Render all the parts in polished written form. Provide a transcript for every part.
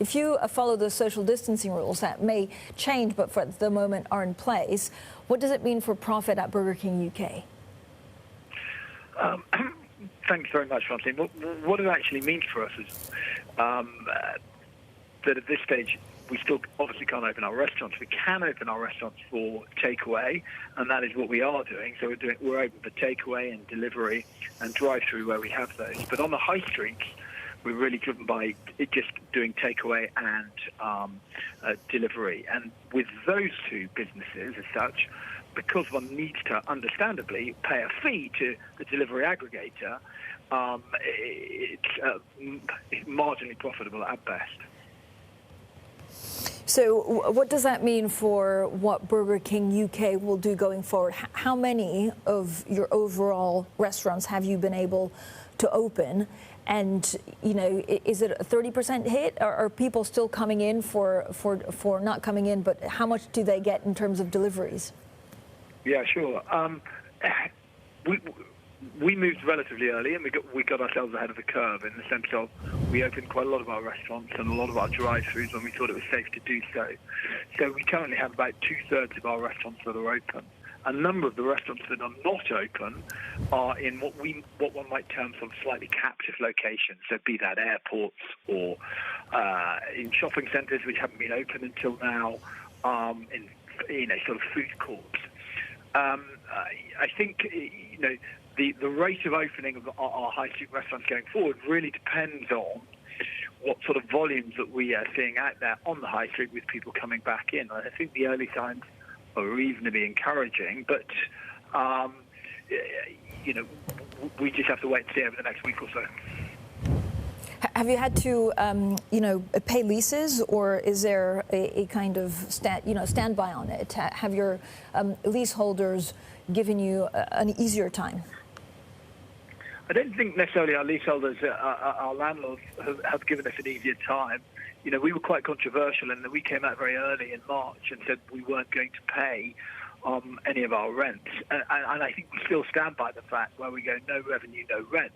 If you follow the social distancing rules that may change, but for the moment are in place, what does it mean for profit at Burger King UK? Thanks very much, Francine. What it actually means for us is that at this stage, we still obviously can't open our restaurants. We can open our restaurants for takeaway, and that is what we are doing. So we're open for takeaway and delivery and drive-through where we have those. But on the high streets, we're really driven by just doing takeaway and delivery. And with those two businesses as such, because one needs to understandably pay a fee to the delivery aggregator, it's marginally profitable at best. So what does that mean for what Burger King UK will do going forward? How many of your overall restaurants have you been able to open? And, you know, is it a 30% hit? Are people still coming in for not coming in, but how much do they get in terms of deliveries? Yeah, sure. We moved relatively early, and we got ourselves ahead of the curve in the sense of we opened quite a lot of our restaurants and a lot of our drive-thrus when we thought it was safe to do so. So we currently have about 2/3 of our restaurants that are open. A number of the restaurants that are not open are in what one might term sort of slightly captive locations. So be that airports or in shopping centres which haven't been open until now, in sort of food courts. I think the rate of opening of our high street restaurants going forward really depends on what sort of volumes that we are seeing out there on the high street with people coming back in. I think the early signs are reasonably encouraging, but we just have to wait and see over the next week or so. Have you had to, pay leases, or is there a kind of standby on it? Have your leaseholders given you an easier time? I don't think necessarily our leaseholders, our landlords, have given us an easier time. You know, we were quite controversial in that we came out very early in March and said we weren't going to pay any of our rents. And I think we still stand by the fact where we go, no revenue, no rent.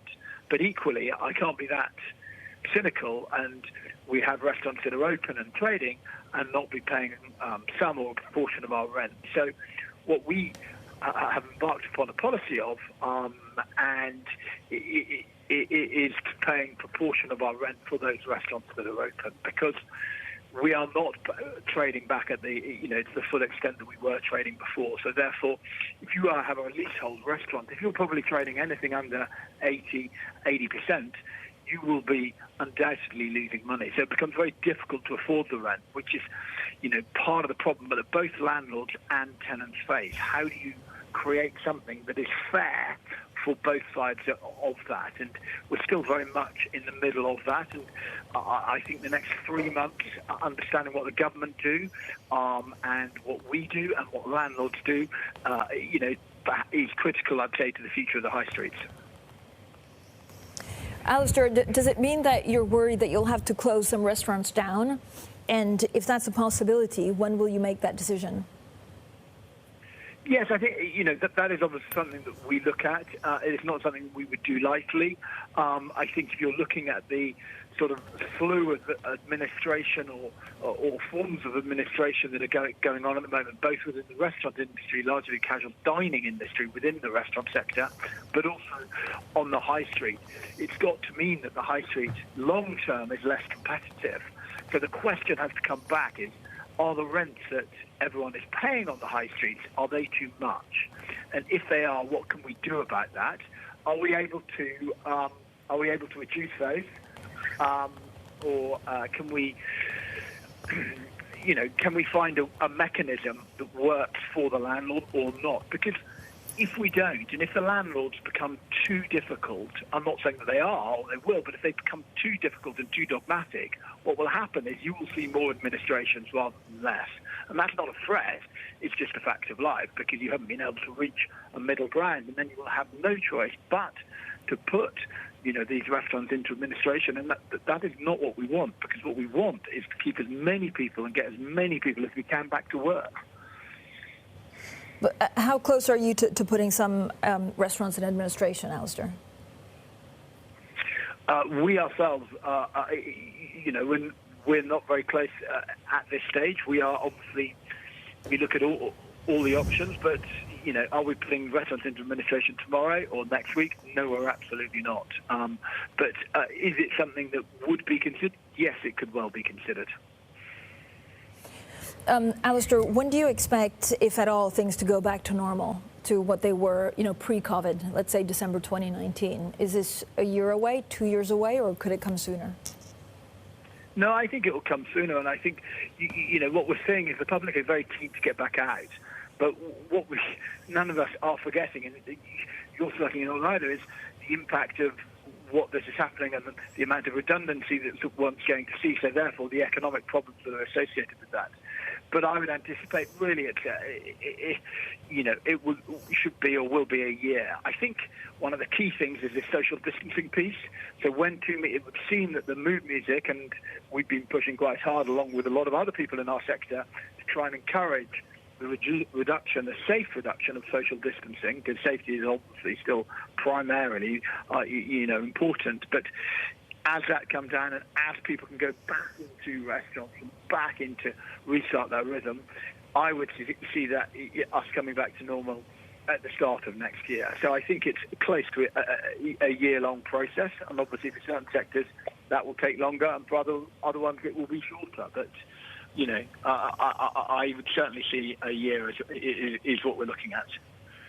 But equally, I can't be that cynical, and we have restaurants that are open and trading and not be paying some or a proportion of our rent. So what we have embarked upon a policy of, and it is paying proportion of our rent for those restaurants that are open, because we are not trading back at to the full extent that we were trading before. So therefore, if you have a leasehold restaurant, if you're probably trading anything under 80%, you will be undoubtedly losing money. So it becomes very difficult to afford the rent, which is, part of the problem that both landlords and tenants face. How do you create something that is fair for both sides of that? And we're still very much in the middle of that. And I think the next 3 months, understanding what the government do and what we do and what landlords do, is critical, I'd say, to the future of the high streets. Alasdair, does it mean that you're worried that you'll have to close some restaurants down? And if that's a possibility, when will you make that decision? Yes, I think, that is obviously something that we look at. It's not something we would do lightly. I think if you're looking at the sort of slew of administration or forms of administration that are going on at the moment, both within the restaurant industry, largely casual dining industry within the restaurant sector, but also on the high street, it's got to mean that the high street long term is less competitive. So the question has to come back is, are the rents that everyone is paying on the high streets, are they too much? And if they are, what can we do about that? Are we able to reduce those? Or can we find a mechanism that works for the landlord or not? Because if we don't, and if the landlords become too difficult, I'm not saying that they are or they will, but if they become too difficult and too dogmatic, what will happen is you will see more administrations rather than less. And that's not a threat, it's just a fact of life, because you haven't been able to reach a middle ground, and then you will have no choice but to put these restaurants into administration, and that is not what we want, because what we want is to keep as many people and get as many people as we can back to work. But how close are you to putting some restaurants in administration, Alasdair? We ourselves, we're not very close at this stage. We are obviously, we look at all the options, but are we putting restaurants into administration tomorrow or next week? No, we're absolutely not. But is it something that would be considered? Yes, it could well be considered. Alasdair, when do you expect, if at all, things to go back to normal, to what they were, pre-COVID, let's say December 2019? Is this a year away, 2 years away, or could it come sooner? No, I think it will come sooner, and I think, what we're seeing is the public are very keen to get back out. But what none of us are forgetting, and you're certainly not either, is the impact of what this is happening and the amount of redundancy that one's going to see, so therefore the economic problems that are associated with that. But I would anticipate really it should be or will be a year. I think one of the key things is this social distancing piece. So it would seem that the mood music, and we've been pushing quite hard along with a lot of other people in our sector to try and encourage the safe reduction of social distancing, because safety is obviously still primarily, important. But as that comes down and as people can go back into restaurants and back into restart their rhythm, I would see that us coming back to normal at the start of next year. So I think it's close to a year-long process, and obviously for certain sectors that will take longer, and for other ones it will be shorter. But I would certainly see a year is what we're looking at.